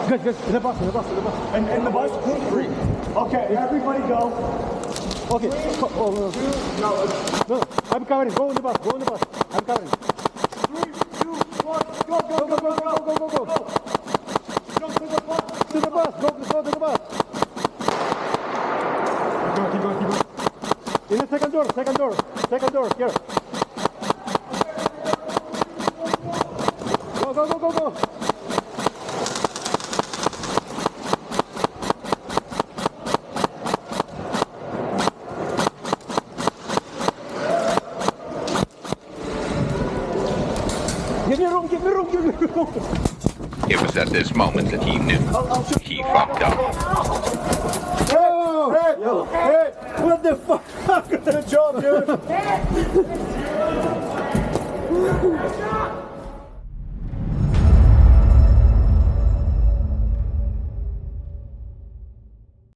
Good. In the bus. And the bus? 3. Okay, everybody go. Okay. No. I'm covering. Go in the bus. I'm covering. 3, 2, 1, go. Go. Jump to the bus. To the bus. Go to the bus. Keep going. In the second door. Here. Go. Give me room. It was at this moment that he knew he fucked up. Hey! What the fuck? Good job, dude.